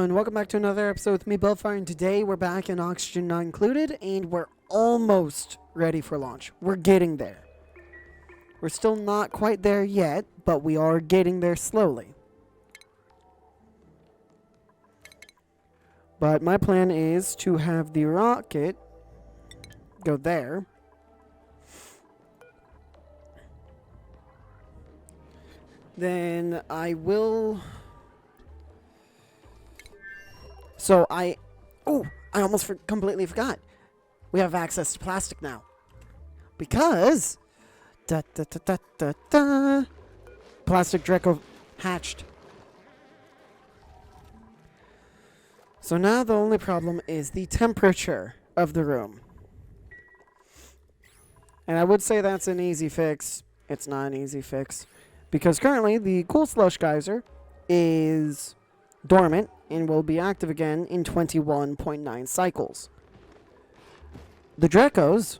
everyone, welcome back to another episode with me, Bellfire, and today we're back in Oxygen Not Included, and we're almost ready for launch. We're getting there. We're still not quite there yet, but we are getting there slowly. But my plan is to have the rocket go there. Then I will... I almost completely forgot. We have access to plastic now. Because... Plastic Draco hatched. So now the only problem is the temperature of the room. And I would say that's an easy fix. It's not an easy fix. Because currently the Cool Slush Geyser is dormant and will be active again in 21.9 cycles. The Dracos,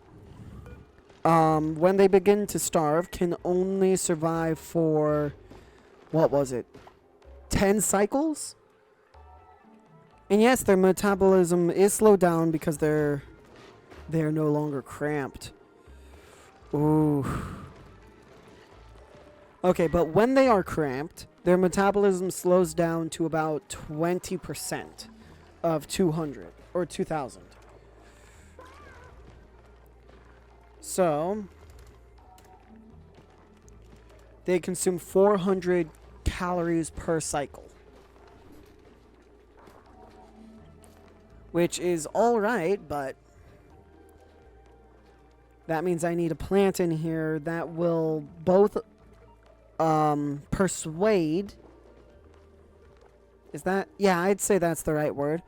when they begin to starve, can only survive for, 10 cycles? And yes, their metabolism is slowed down because they're no longer cramped. Ooh. Okay, but when they are cramped, their metabolism slows down to about 20% of 200 or 2000. So, they consume 400 calories per cycle. Which is alright, but that means I need a plant in here that will both persuade. Is that? Yeah, I'd say that's the right word.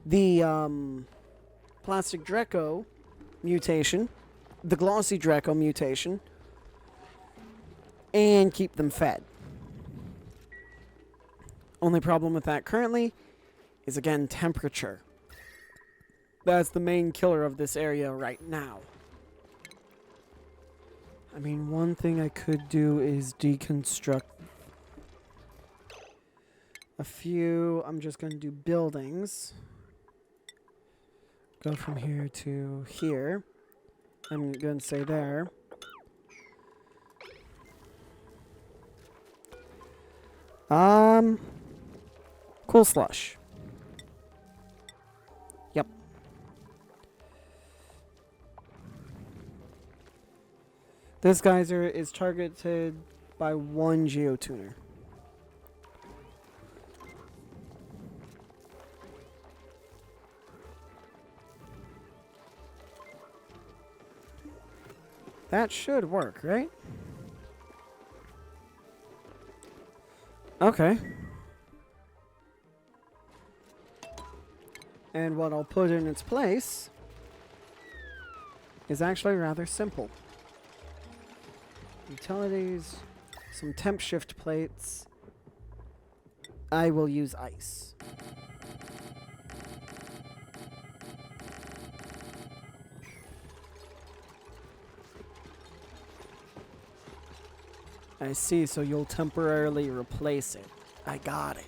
The Plastic Draco mutation, the Glossy Draco mutation, and keep them fed. Only problem with that currently is, again, temperature. That's the main killer of this area right now. I mean, one thing I could do is deconstruct a few. I'm just going to do buildings. Go from here to here. I'm going to say there. Cool Slush. Yep. This geyser is targeted by one geotuner. That should work, right? Okay. And what I'll put in its place is actually rather simple. Utilities, some temp shift plates. I will use ice. I see, so you'll temporarily replace it. I got it.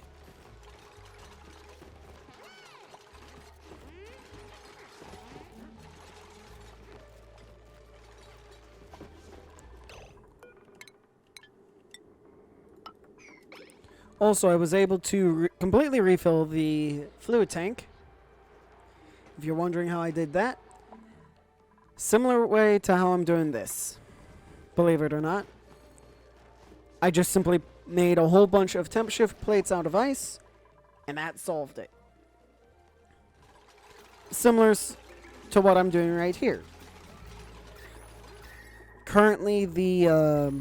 Also, I was able to completely refill the fluid tank. If you're wondering how I did that, similar way to how I'm doing this. Believe it or not. I just simply made a whole bunch of temp shift plates out of ice, and that solved it. Similar to what I'm doing right here. Currently, the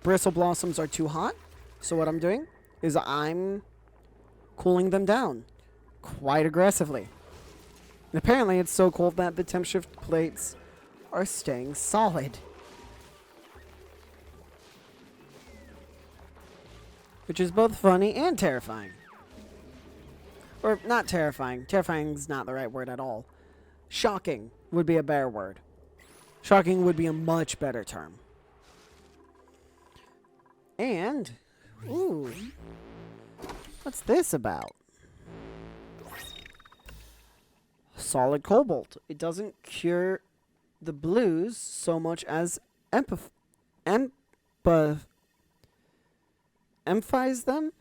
bristle blossoms are too hot, so what I'm doing is I'm cooling them down quite aggressively. And apparently it's so cold that the temp shift plates are staying solid. Which is both funny and terrifying. Or not terrifying. Terrifying is not the right word at all. Shocking would be a better word. Shocking would be a much better term. And, ooh, what's this about? solid cobalt. It doesn't cure the blues so much as empath- empath- emphasize them?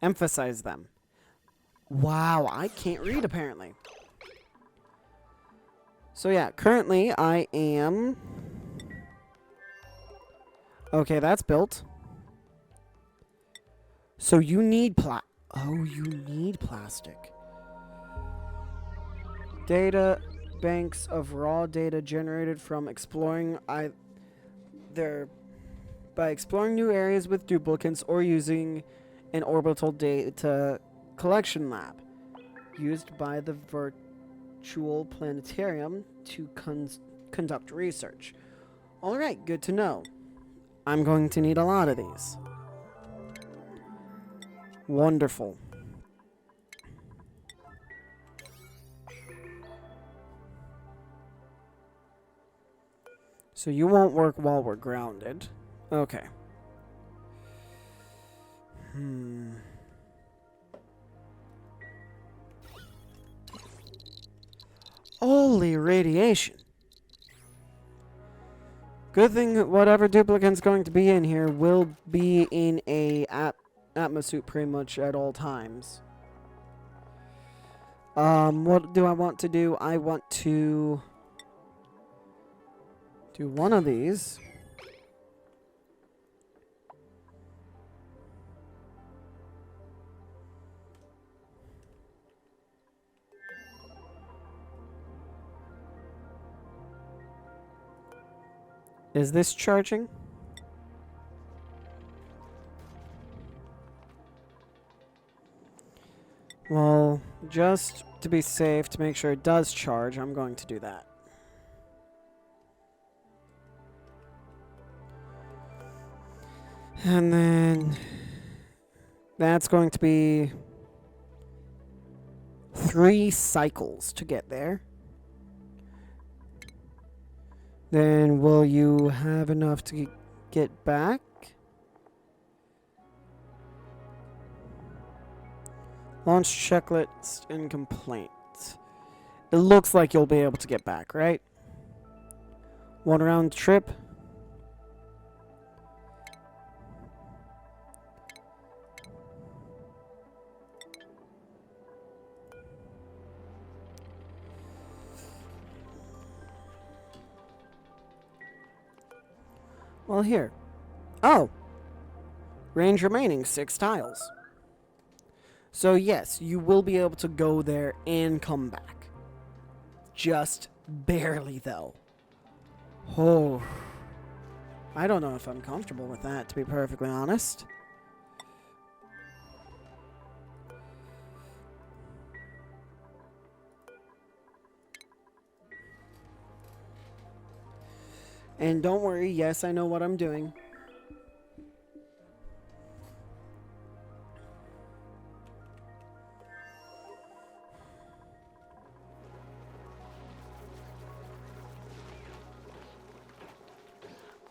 Emphasize them. Wow, I can't read apparently. So yeah, currently I am... Okay, that's built. So you need you need plastic. Data banks of raw data generated from exploring by exploring new areas with duplicates or using an orbital data collection lab used by the virtual planetarium to conduct research. All right, good to know. I'm going to need a lot of these. Wonderful. So you won't work while we're grounded. Okay. Holy radiation. Good thing that whatever duplicate's going to be in here will be in a atmosuit pretty much at all times. What do I want to do? I want to do one of these. Is this charging? Well, just to be safe, to make sure it does charge, I'm going to do that. And then that's going to be 3 cycles to get there. Then will you have enough to get back? Launch checklist and complaint. It looks like you'll be able to get back, right? 1 round trip. Well, here. Oh! Range remaining 6 tiles. So yes, you will be able to go there and come back. Just barely, though. Oh. I don't know if I'm comfortable with that, to be perfectly honest. And don't worry, yes, I know what I'm doing.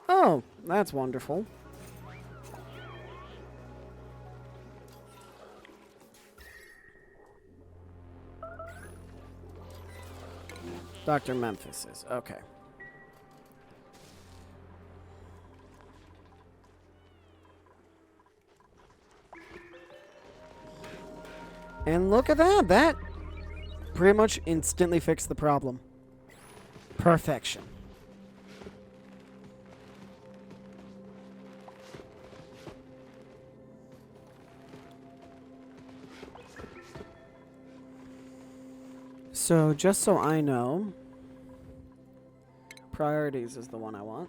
Oh, that's wonderful. Dr. Memphis is, okay. And look at that. That pretty much instantly fixed the problem. Perfection. So, just so I know, priorities is the one I want.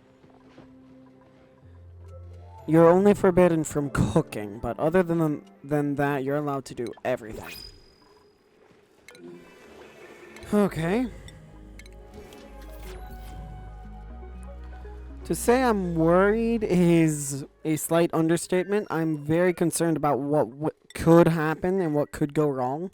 You're only forbidden from cooking, but other than that, you're allowed to do everything. Okay. To say I'm worried is a slight understatement. I'm very concerned about what could happen and what could go wrong.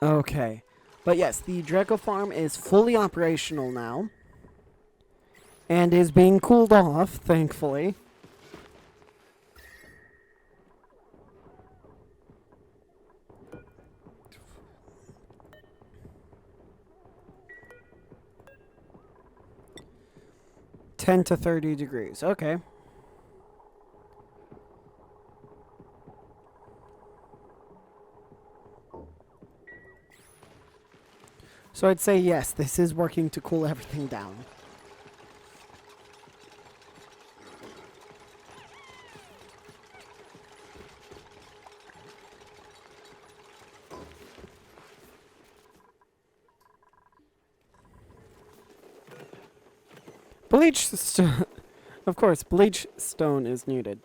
Okay. But yes, the Draco farm is fully operational now. And is being cooled off, thankfully. $10 to 30 degrees. Okay. So I'd say yes, this is working to cool everything down. Of course, bleach stone is needed.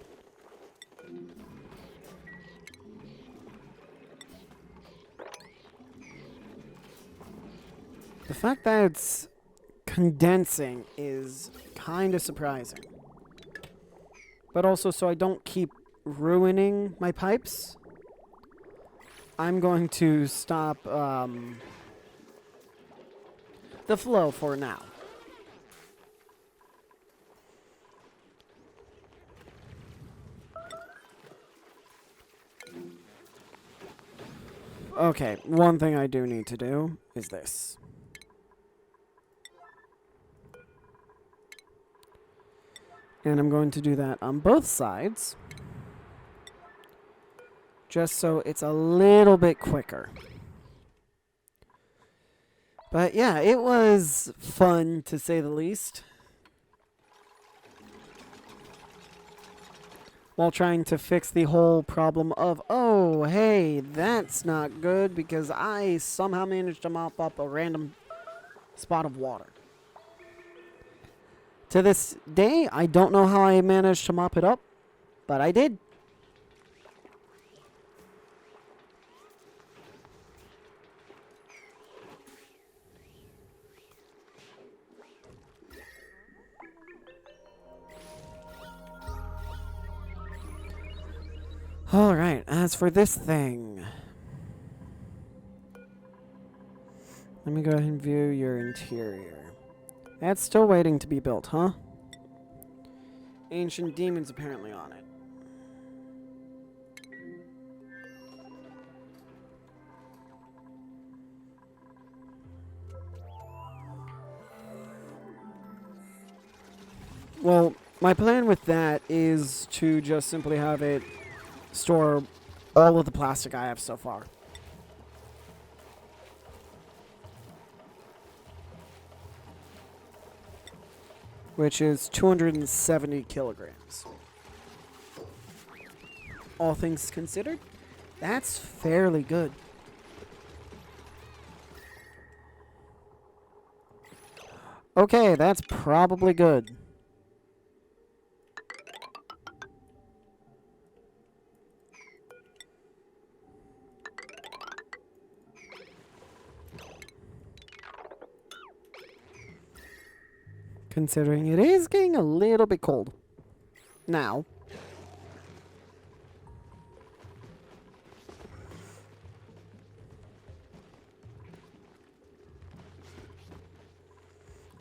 The fact that it's condensing is kind of surprising. But also, so I don't keep ruining my pipes, I'm going to stop the flow for now. Okay, one thing I do need to do is this. And I'm going to do that on both sides. Just so it's a little bit quicker. But yeah, it was fun to say the least. While trying to fix the whole problem of, oh, hey, that's not good because I somehow managed to mop up a random spot of water. To this day, I don't know how I managed to mop it up, but I did. Alright, as for this thing, let me go ahead and view your interior. That's still waiting to be built, huh? Ancient demons apparently on it. Well, my plan with that is to just simply have it store all of the plastic I have so far. Which is 270 kilograms. All things considered, that's fairly good. Okay, that's probably good. Considering it is getting a little bit cold now.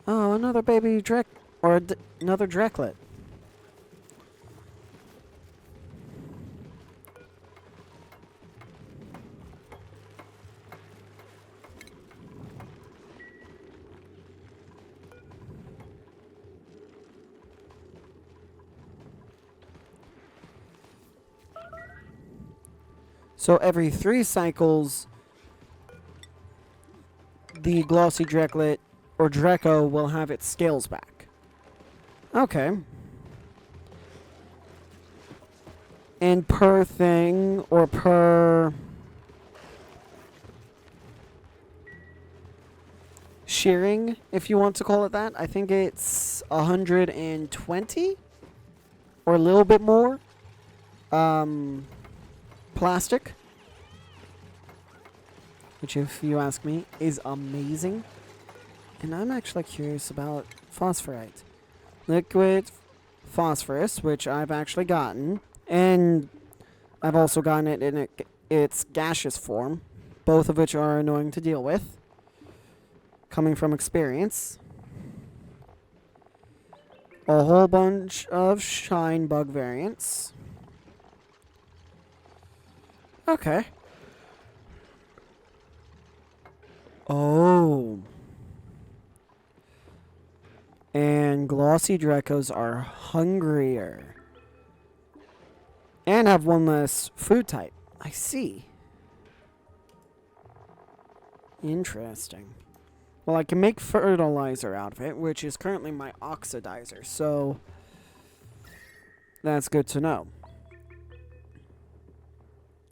Oh, another baby another Dreklet. So every 3 cycles, the glossy Dreklet or Draco will have its scales back. Okay. And per thing, or per shearing, if you want to call it that, I think it's 120 or a little bit more plastic. Which, if you ask me, is amazing. And I'm actually curious about phosphorite. Liquid phosphorus, which I've actually gotten. And I've also gotten it in its gaseous form. both of which are annoying to deal with, coming from experience. A whole bunch of shine bug variants. Okay. Oh. And glossy Drecos are hungrier. And have one less food type. I see. Interesting. Well, I can make fertilizer out of it, which is currently my oxidizer, so that's good to know.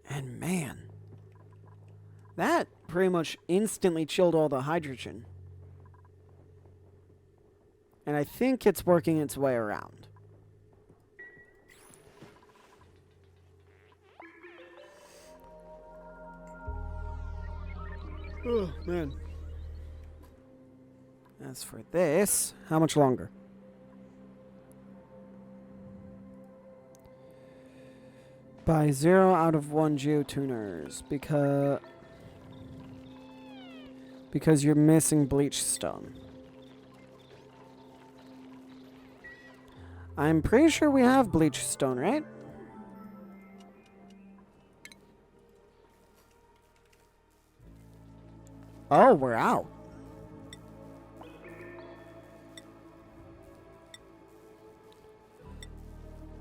And man, that pretty much instantly chilled all the hydrogen. And I think it's working its way around. Oh, man. As for this, how much longer? Buy 0 out of 1 geotuners because you're missing bleach stone. I'm pretty sure we have bleach stone, right? Oh, we're out.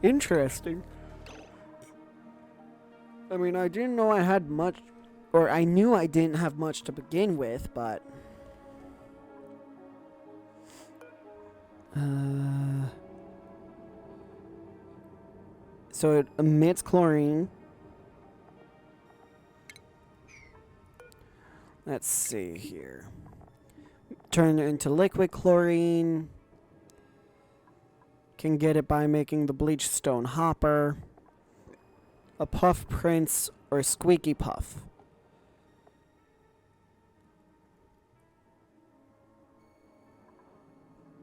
Interesting. I mean, I didn't know I had much, or I knew I didn't have much to begin with, but so it emits chlorine. Let's see here. Turn it into liquid chlorine. Can get it by making the bleach stone hopper, a puff prince, or a squeaky puff.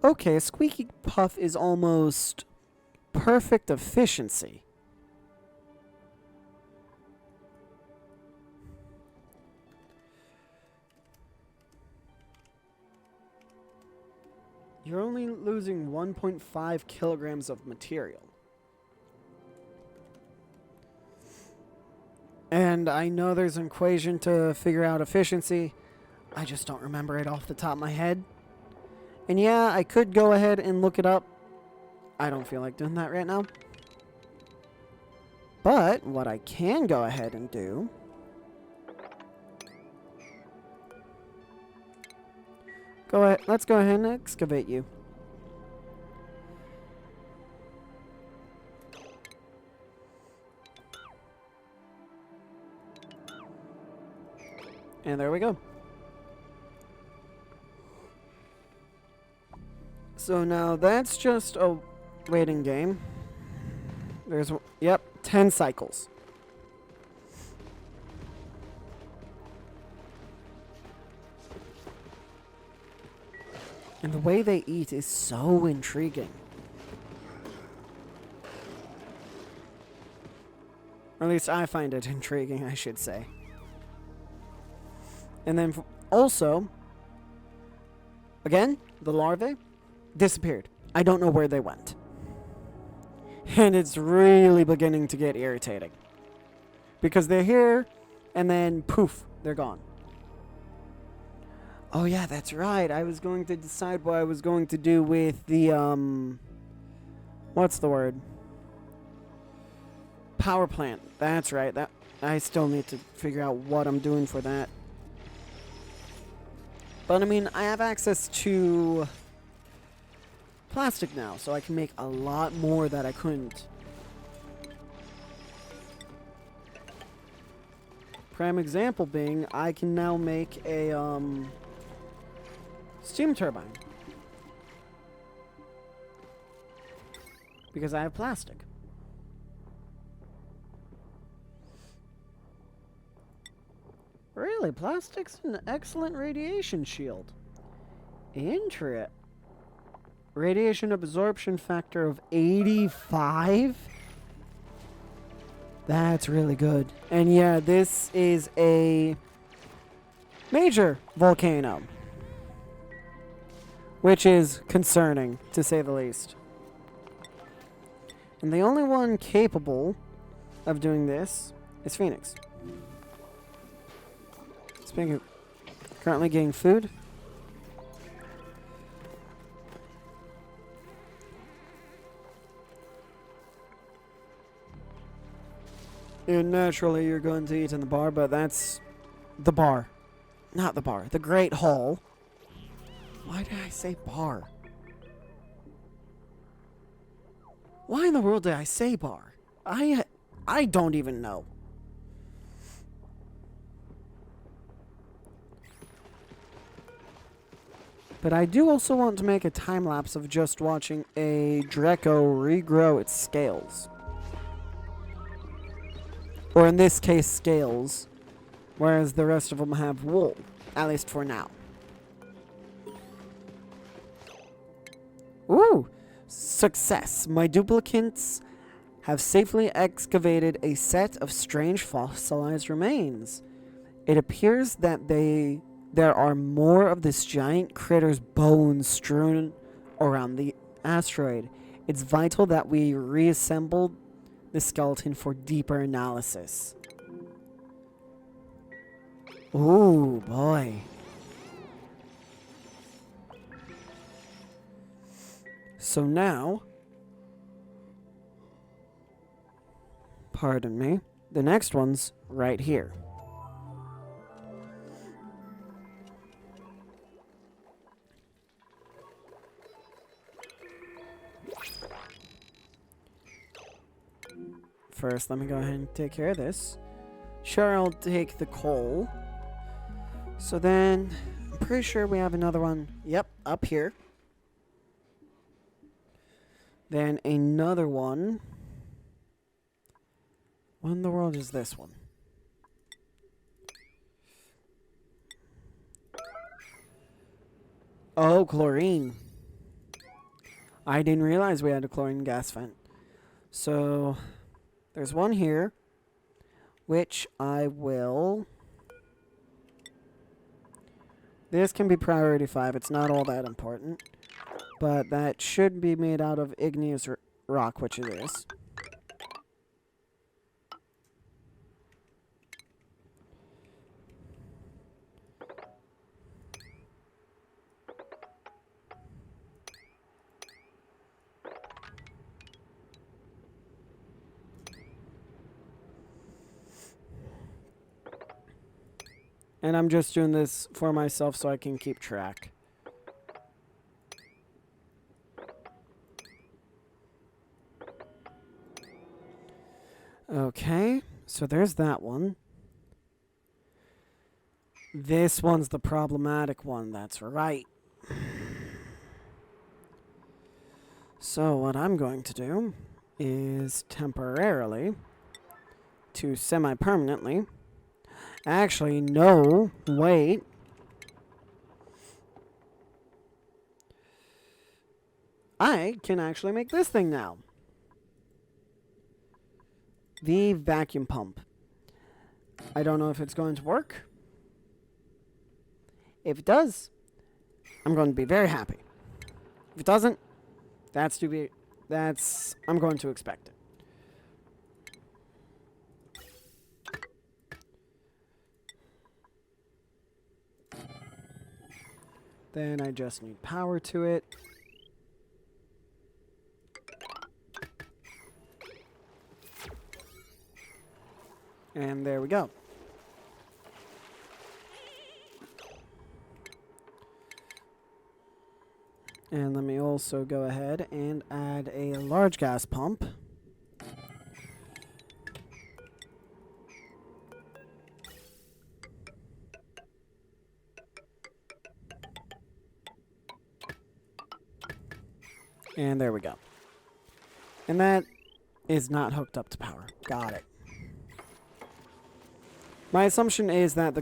Okay, a squeaky puff is almost perfect efficiency. You're only losing 1.5 kilograms of material. And I know there's an equation to figure out efficiency. I just don't remember it off the top of my head. And yeah, I could go ahead and look it up. I don't feel like doing that right now. But what I can go ahead and do... let's go ahead and excavate you. And there we go. So now that's just a waiting game. There's, yep, 10 cycles. And the way they eat is so intriguing. Or at least I find it intriguing, I should say. And then also, again, the larvae disappeared. I don't know where they went. And it's really beginning to get irritating. Because they're here, and then poof, they're gone. Oh yeah, that's right. I was going to decide what I was going to do with the, what's the word? Power plant. That's right. That I still need to figure out what I'm doing for that. But I mean, I have access to plastic now, so I can make a lot more that I couldn't. Prime example being, I can now make a, steam turbine. Because I have plastic. Really? Plastic's an excellent radiation shield. Radiation absorption factor of 85? That's really good. And yeah, this is a major volcano, which is concerning, to say the least. And the only one capable of doing this is Phoenix. Speaking of currently getting food. And naturally you're going to eat in the bar, but that's the bar. Not the bar. The Great Hall. Why did I say bar? Why in the world did I say bar? I don't even know. But I do also want to make a time lapse of just watching a Draco regrow its scales. Or in this case, scales. Whereas the rest of them have wool. At least for now. Ooh! Success. My duplicates have safely excavated a set of strange fossilized remains. It appears that there are more of this giant critter's bones strewn around the asteroid. It's vital that we reassemble the skeleton for deeper analysis. Ooh, boy. So now, pardon me, the next one's right here. First, let me go ahead and take care of this. Sure, I'll take the coal. So then, I'm pretty sure we have another one. Yep, up here. Then another one. What in the world is this one? Oh, chlorine. I didn't realize we had a chlorine gas vent. So, there's one here, which I will... This can be priority 5. It's not all that important. But that should be made out of igneous rock, which it is. And I'm just doing this for myself so I can keep track. Okay, so there's that one. This one's the problematic one, that's right. So what I'm going to do is temporarily, to semi-permanently, actually, no, wait. I can actually make this thing now. The vacuum pump. I don't know if it's going to work. If it does, I'm going to be very happy. If it doesn't, I'm going to expect it. Then I just need power to it. And there we go. And let me also go ahead and add a large gas pump. And there we go. And that is not hooked up to power. Got it. My assumption is that the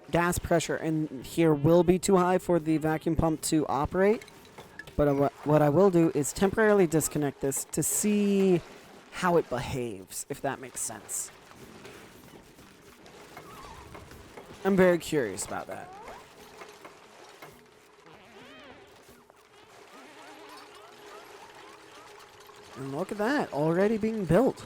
gas pressure in here will be too high for the vacuum pump to operate. But what I will do is temporarily disconnect this to see how it behaves, if that makes sense. I'm very curious about that. And look at that, already being built.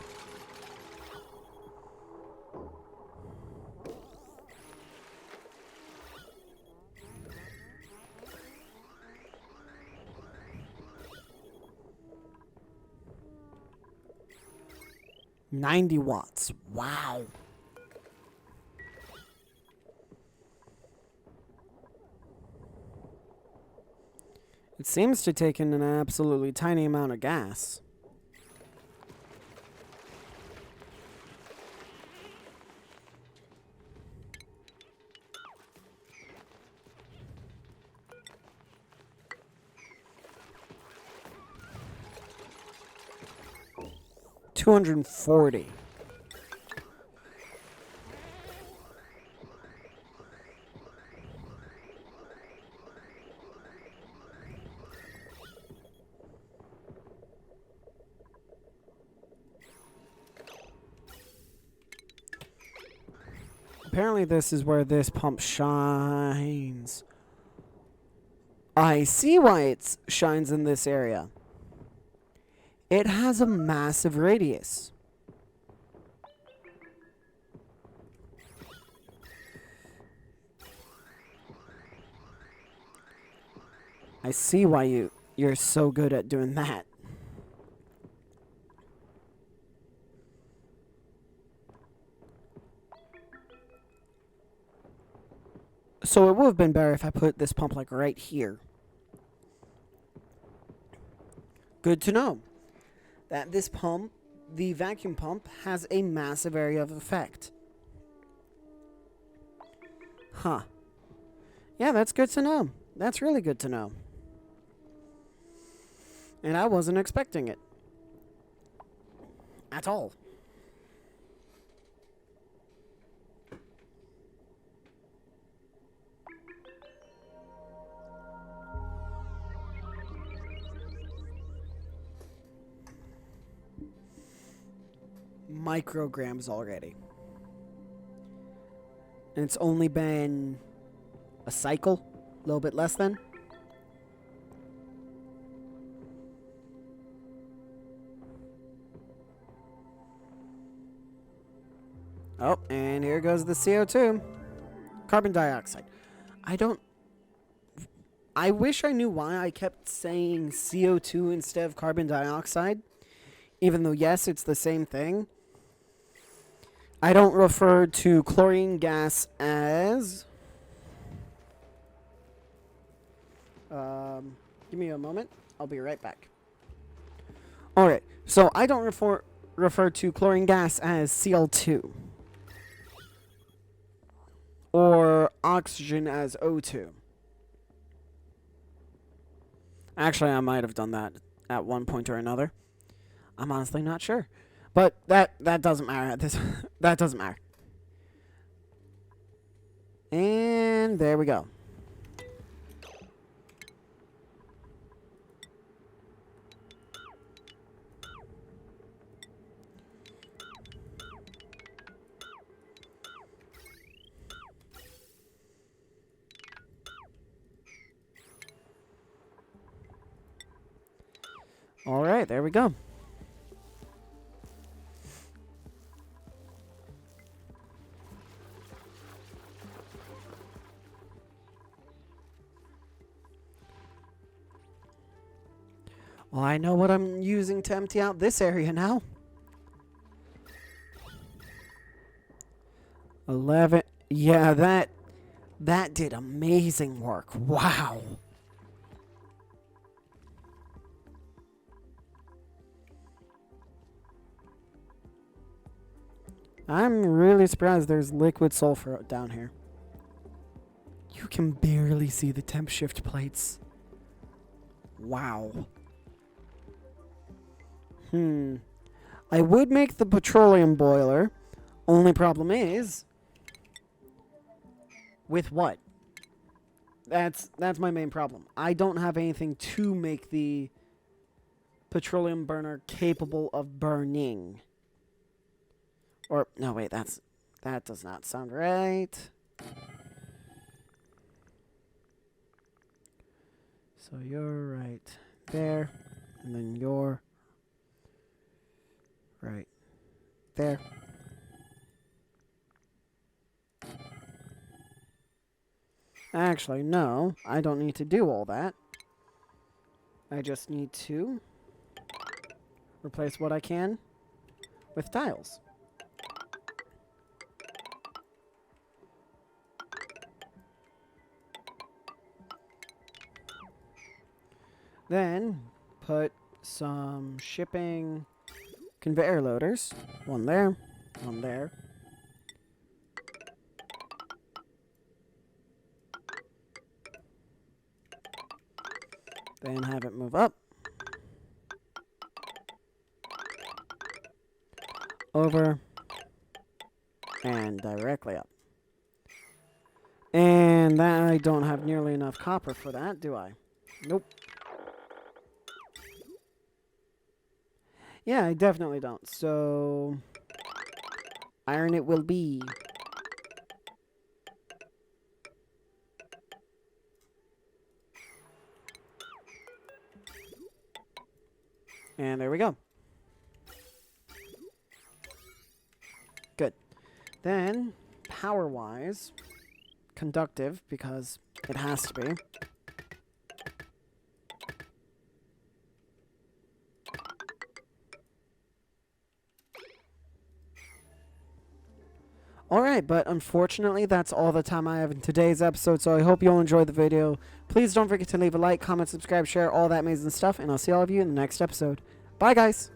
$90. Wow. It seems to take in an absolutely tiny amount of gas. $240. Apparently this is where this pump shines. I see why it shines in this area. It has a massive radius. I see why you're so good at doing that. So it would have been better if I put this pump like right here. Good to know that this pump, the vacuum pump, has a massive area of effect. Huh. Yeah, that's good to know. That's really good to know. And I wasn't expecting it. At all. Micrograms already. And it's only been a cycle, a little bit less than. Oh, and here goes the CO2. Carbon dioxide. I wish I knew why I kept saying CO2 instead of carbon dioxide. Even though, yes, it's the same thing. I don't refer to chlorine gas as... give me a moment. I'll be right back. Alright, so I don't refer to chlorine gas as Cl2. Or oxygen as O2. Actually, I might have done that at one point or another. I'm honestly not sure. But that doesn't matter. That doesn't matter. And there we go. All right, there we go. Well, I know what I'm using to empty out this area now. 11. Yeah, that did amazing work. Wow. I'm really surprised there's liquid sulfur down here. You can barely see the temp shift plates. Wow. I would make the petroleum boiler. Only problem is... with what? That's my main problem. I don't have anything to make the petroleum burner capable of burning. Or, no, wait, that does not sound right. So you're right there, and then you're right there. Actually, no, I don't need to do all that. I just need to replace what I can with tiles. Then put some shipping conveyor loaders. One there, one there. Then have it move up. Over. And directly up. And that I don't have nearly enough copper for that, do I? Nope. Yeah, I definitely don't. So, iron it will be. And there we go. Good. Then, power-wise, conductive, because it has to be. Alright, but unfortunately, that's all the time I have in today's episode, so I hope you all enjoyed the video. Please don't forget to leave a like, comment, subscribe, share, all that amazing stuff, and I'll see all of you in the next episode. Bye, guys!